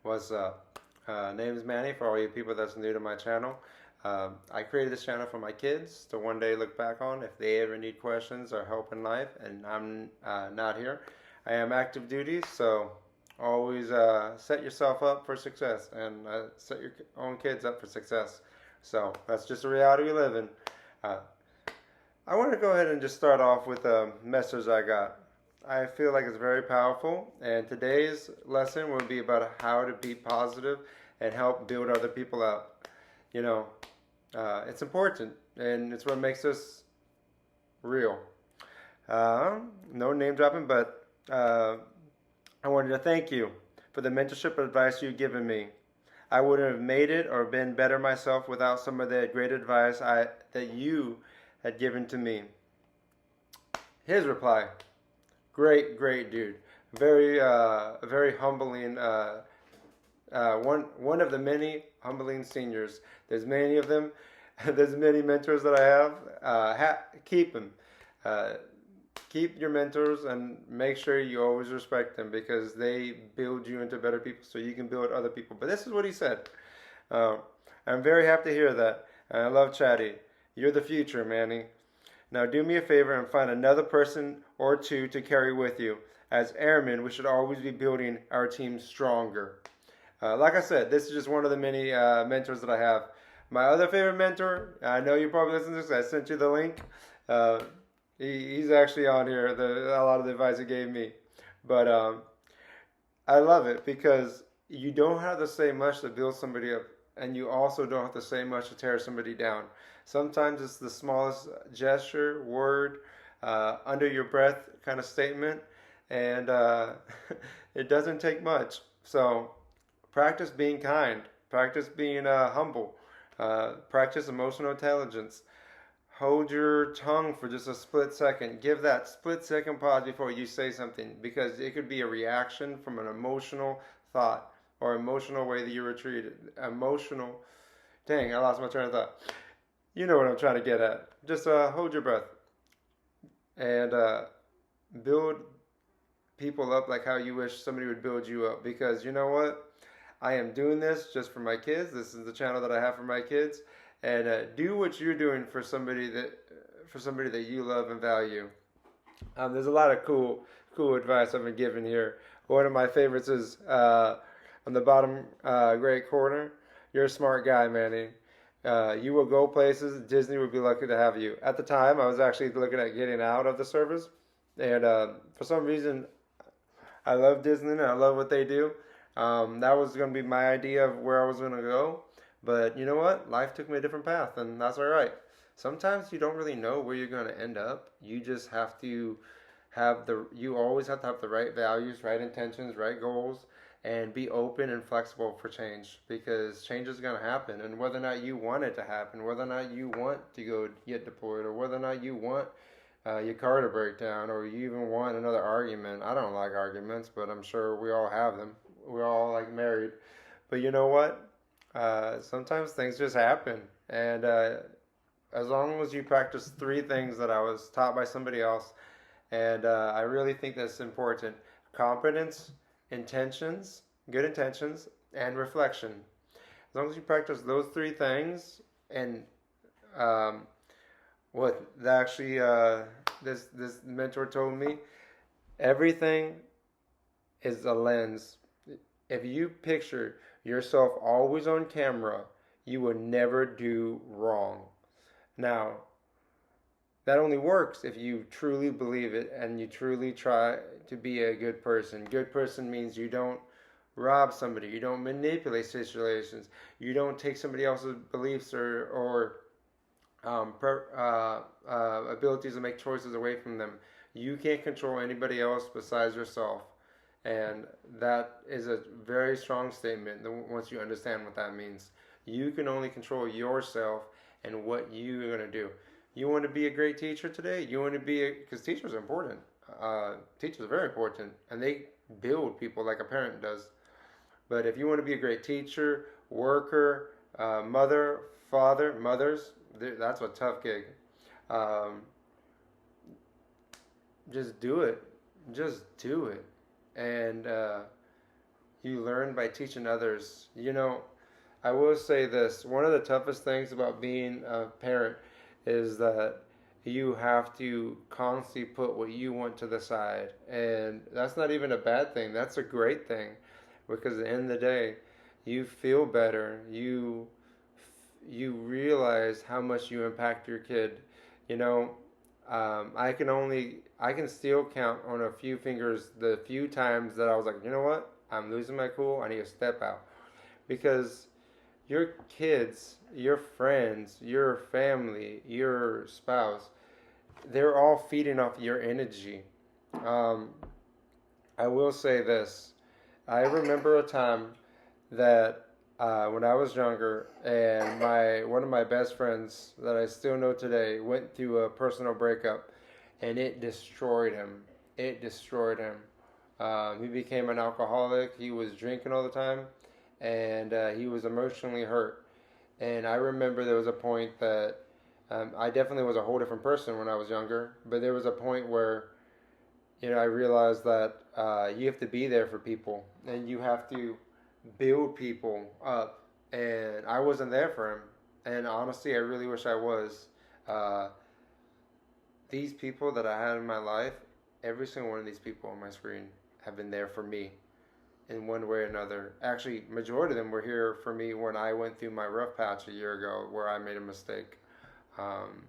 What's up? Name is Manny for all you people that's new to my channel. I created this channel for my kids to one day look back on if they ever need questions or help in life and I'm not here. I am active duty, so always set yourself up for success and set your own kids up for success. So that's just the reality we live in. Uh, I want to go ahead and just start off with a message I got. I feel like it's very powerful, and today's lesson will be about how to be positive and help build other people up. You know, it's important, and it's what makes us real. No name dropping, but I wanted to thank you for the mentorship advice you've given me. I wouldn't have made it or been better myself without some of the great advice that you had given to me. His reply: great dude. Very humbling. One of the many humbling seniors. There's many of them. There's many mentors that I have. Keep them. Uh, Keep your mentors and make sure you always respect them because they build you into better people so you can build other people. But this is what he said. Uh, I'm very happy to hear that. And I love Chatty. You're the future, Manny. Now do me a favor and find another person or two to carry with you. As airmen, we should always be building our team stronger. Like I said, this is just one of the many mentors that I have. My other favorite mentor, I know you probably listen to this, I sent you the link. Uh, he's actually on here, a lot of the advice he gave me. But I love it because you don't have to say much to build somebody up, and you also don't have to say much to tear somebody down. Sometimes it's the smallest gesture, word, under your breath kind of statement, and it doesn't take much. So practice being kind, practice being humble, practice emotional intelligence. Hold your tongue for just a split second. Give that split second pause before you say something because it could be a reaction from an emotional thought or emotional way that you were treated. Emotional. Dang, I lost my train of thought. You know what I'm trying to get at. Just hold your breath and build people up like how you wish somebody would build you up. Because you know what? I am doing this just for my kids. This is the channel that I have for my kids. And do what you're doing for somebody that you love and value. There's a lot of cool advice I've been given here. One of my favorites is on the bottom right corner. You're a smart guy, Manny. You will go places. Disney would be lucky to have you. At the time, I was actually looking at getting out of the service, and for some reason, I love Disney and I love what they do. That was going to be my idea of where I was going to go. But you know what? Life took me a different path, and that's all right. Sometimes you don't really know where you're going to end up. You just have to you always have to have the right values, right intentions, right goals, and be open and flexible for change because change is going to happen. And whether or not you want it to happen, whether or not you want to go get deployed, or whether or not you want your car to break down, or you even want another argument. I don't like arguments, but I'm sure we all have them. We're all like married. But you know what? Sometimes things just happen. And as long as you practice three things that I was taught by somebody else, and I really think that's important: competence, intentions, good intentions, and reflection. As long as you practice those three things, and um, what actually this mentor told me, everything is a lens. If you picture yourself always on camera, you will never do wrong. Now, that only works if you truly believe it and you truly try to be a good person. Good person means you don't rob somebody, you don't manipulate situations, you don't take somebody else's beliefs or abilities to make choices away from them. You can't control anybody else besides yourself. And that is a very strong statement once you understand what that means. You can only control yourself and what you're going to do. You want to be a great teacher today? You want to be because teachers are important. Teachers are very important, and they build people like a parent does. But if you want to be a great teacher, worker, mother, father, mothers, that's a tough gig. Um, just do it. Just do it. And You learn by teaching others. I will say this. One of the toughest things about being a parent is that you have to constantly put what you want to the side. And that's not even a bad thing. That's a great thing. Because at the end of the day, you feel better. You realize how much you impact your kid. You know, I can still count on a few fingers the few times that I was like, you know what? I'm losing my cool. I need to step out. Because your kids, your friends, your family, your spouse, they're all feeding off your energy. Um, I will say this. I remember a time that when I was younger, and my one of my best friends that I still know today went through a personal breakup, and it destroyed him. It destroyed him. He became an alcoholic. He was drinking all the time, and he was emotionally hurt. And I remember there was a point that I definitely was a whole different person when I was younger, but there was a point where I realized that you have to be there for people, and you have to build people up. And I wasn't there for him, and honestly, I really wish I was. Uh, these people that I had in my life, every single one of these people on my screen have been there for me in one way or another. Actually, majority of them were here for me when I went through my rough patch a year ago where I made a mistake. Um,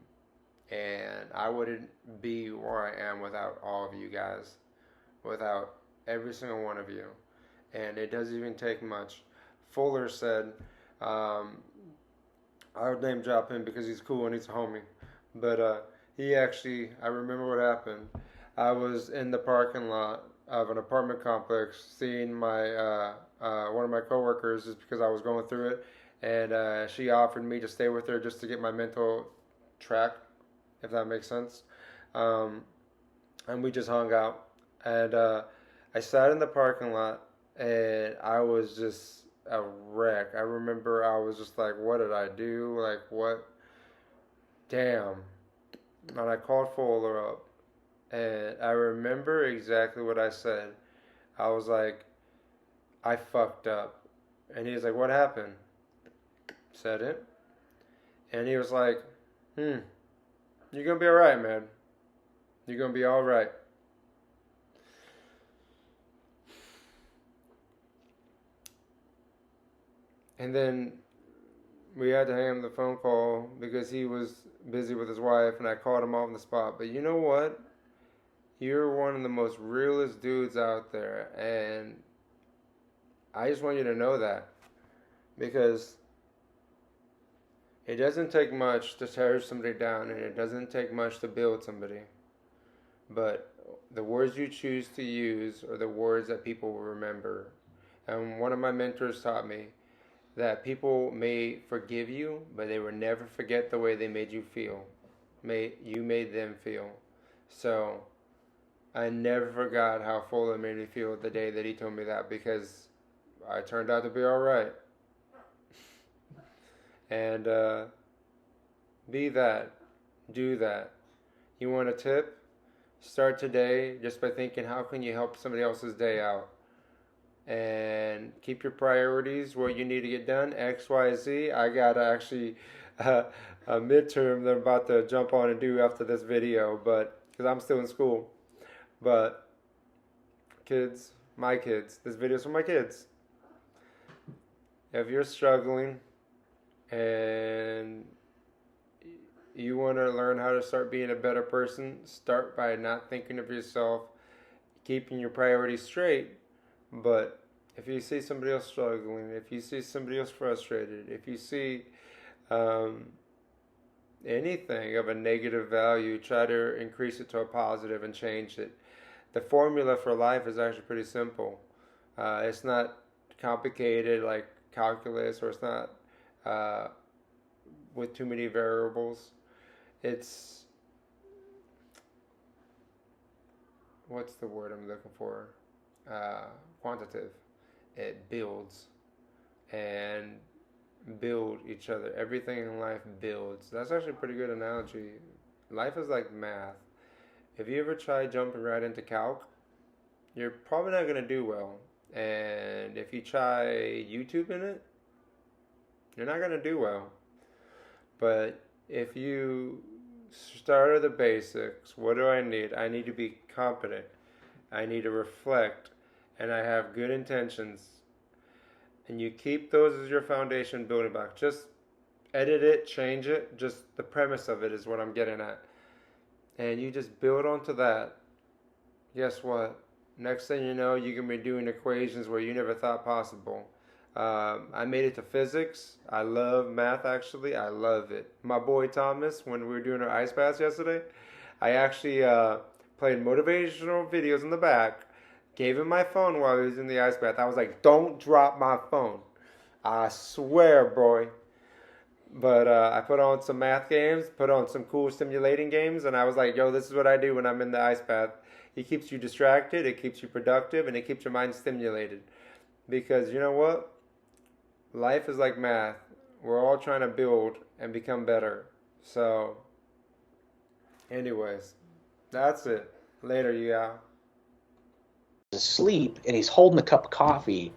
and I wouldn't be where I am without all of you guys, without every single one of you. And it doesn't even take much. Fuller said, um, I would name drop him because he's cool and he's a homie. But he actually, I remember what happened. I was in the parking lot of an apartment complex seeing my one of my coworkers just because I was going through it, and she offered me to stay with her just to get my mental track, if that makes sense. Um, and we just hung out, and I sat in the parking lot, and I was just a wreck. I remember I was just like, what did I do? Like, what? Damn. And I called Fuller up, and I remember exactly what I said. I was like, I fucked up. And he was like, what happened? Said it. And he was like, you're going to be alright, man. You're going to be alright. And then we had to hang him the phone call because he was busy with his wife, and I called him off on the spot. But you know what? You're one of the most realest dudes out there, and I just want you to know that, because it doesn't take much to tear somebody down, and it doesn't take much to build somebody. But the words you choose to use are the words that people will remember. And one of my mentors taught me that people may forgive you, but they will never forget the way they made you feel. You made them feel. So I never forgot how Fuller made me feel the day that he told me that, because I turned out to be alright. And be that. Do that. You want a tip? Start today just by thinking, how can you help somebody else's day out? And keep your priorities where you need to get done. X, Y, Z. I got actually a midterm that I'm about to jump on and do after this video, but because I'm still in school. But kids, my kids, this video's for my kids. If you're struggling and you want to learn how to start being a better person, start by not thinking of yourself, keeping your priorities straight. But if you see somebody else struggling, if you see somebody else frustrated, if you see anything of a negative value, try to increase it to a positive and change it. The formula for life is actually pretty simple. It's not complicated like calculus, or it's not with too many variables. It's, what's the word I'm looking for? Quantitative. It builds and build each other. Everything in life builds. That's actually a pretty good analogy. Life is like math. If you ever try jumping right into calc, you're probably not going to do well. And if you try YouTube in it, you're not going to do well. But if you start at the basics, what do I need? I need to be competent. I need to reflect. And I have good intentions. And you keep those as your foundation building block. Just edit it, change it. Just the premise of it is what I'm getting at. And you just build onto that. Guess what? Next thing you know, you can be doing equations where you never thought possible. I made it to physics. I love math, actually. I love it. My boy Thomas, when we were doing our ice baths yesterday, I actually played motivational videos in the back, gave him my phone while he was in the ice bath. I was like, don't drop my phone. I swear, boy. But I put on some math games, put on some cool simulating games, and I was like, yo, this is what I do when I'm in the ice bath. It keeps you distracted, it keeps you productive, and it keeps your mind stimulated. Because you know what? Life is like math. We're all trying to build and become better. So, anyways, that's it. Later, yeah. Asleep and he's holding a cup of coffee.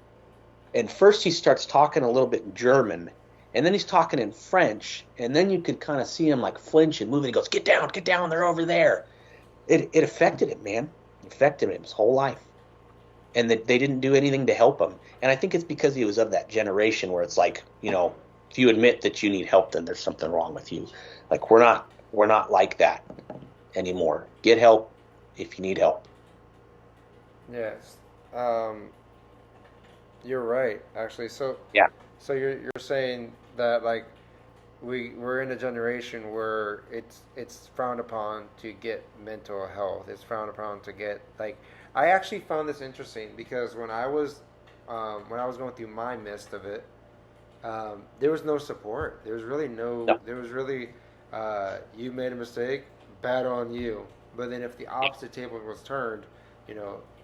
And first he starts talking a little bit in German. And then he's talking in French. And then you could kind of see him like flinch and move. And he goes, get down, they're over there. It affected him, man. It affected him his whole life. And that they didn't do anything to help him. And I think it's because he was of that generation where it's like, if you admit that you need help, then there's something wrong with you. Like we're not like that anymore. Get help if you need help. Yes. Um, you're right, actually. So, Yeah. so you're saying that like we're in a generation where it's frowned upon to get mental health. It's frowned upon to get like. I actually found this interesting because when I was going through my midst of it, there was no support. There was really no. No. There was really you made a mistake, bad on you. But then if the opposite table was turned,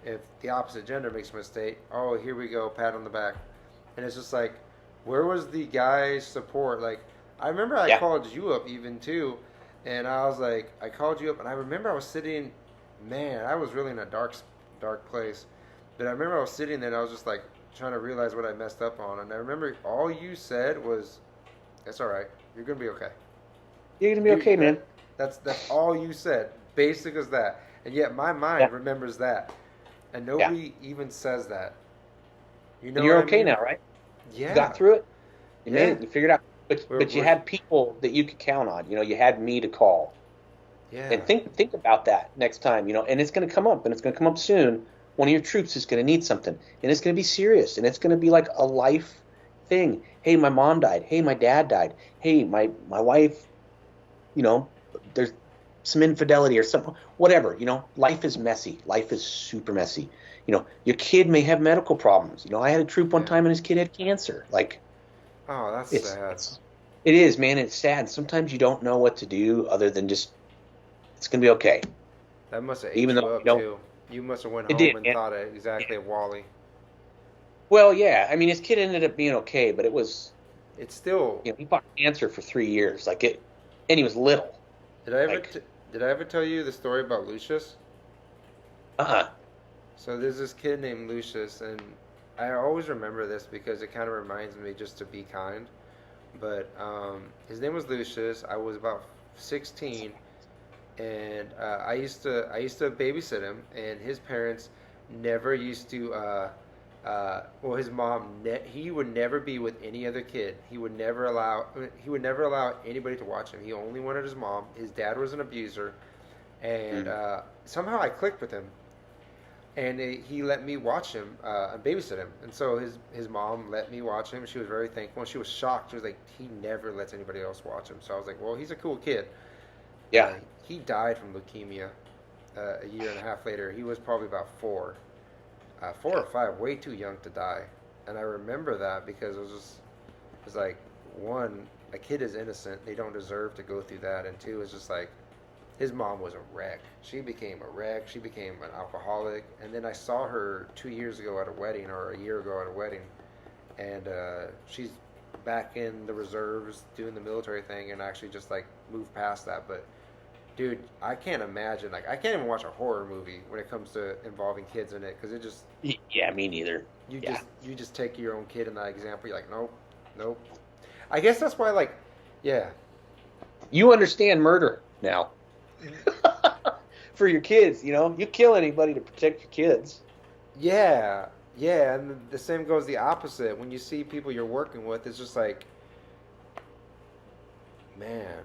if the opposite gender makes a mistake, oh here we go, pat on the back, and it's just like, where was the guy's support? Like I remember I Yeah. called you up even too, and I was like, I called you up, and I remember I was sitting, man, I was really in a dark place. But I remember I was sitting there and I was just like trying to realize what I messed up on. And I remember all you said was, "It's all right. You're gonna be okay." You're gonna be You okay, man. that's all you said. Basic as that. And yet my Yeah. mind remembers that, and Yeah. nobody even says that. You And know you're what I okay mean? now, right? You got Yeah. through it. You made Yeah. it. You figured out. But We're, but you we're had people that you could count on. You had me to call. yeah. And think about that next time. And it's gonna come up, and it's gonna come up soon. One of your troops is gonna need something, and it's gonna be serious, and it's gonna be like a life thing. Hey, my mom died. Hey, my dad died. Hey, my wife. You know, there's some infidelity or something. Whatever. Life is messy. Life is super messy. Your kid may have medical problems. I had a troop one Yeah. time, and his kid had cancer. Like Oh, that's it's sad. it's it is, man. It's sad. Sometimes you don't know what to do other than just it's gonna be okay. That must have ate Even you though up too. You must have went it home did, and man. thought it exactly of Wally. Well, yeah. I mean, his kid ended up being okay, but it was It's still. he fought cancer for 3 years, and he was little. Did I ever Like, t- did I ever tell you the story about Lucius? uh-uh. So there's this kid named Lucius, and I always remember this because it kind of reminds me just to be kind. But his name was Lucius. I was about 16, and I used to babysit him, and his parents never used to. Well, his mom, he would never be with any other kid. He would never allow anybody to watch him. He only wanted his mom. His dad was an abuser, and Mm. somehow I clicked with him, and he let me watch him and babysit him. And so his mom let me watch him. She was very thankful. And she was shocked. She was like, he never lets anybody else watch him. So I was like, well, he's a cool kid. Uh, Yeah. he died from leukemia a year and a half later. He was probably about 4 or 5, way too young to die. And I remember that because it's like, one, a kid is innocent. They don't deserve to go through that. And two, it's just like, his mom was a wreck. She became a wreck. She became an alcoholic. And then I saw her 2 years ago at a wedding, or a year ago at a wedding, and she's back in the reserves doing the military thing, and actually just like moved past that. But dude, I can't imagine. Like, I can't even watch a horror movie when it comes to involving kids in it because it just Yeah, me neither. Yeah. You just take your own kid in that example. You're like, nope, nope. I guess that's why, like, yeah, You understand murder now. For your kids, you kill anybody to protect your kids. yeah, yeah. And the same goes the opposite. When you see people you're working with, it's just like, man,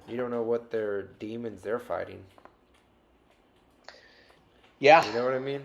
you don't know what their demons they're fighting. Yeah. You know what I mean?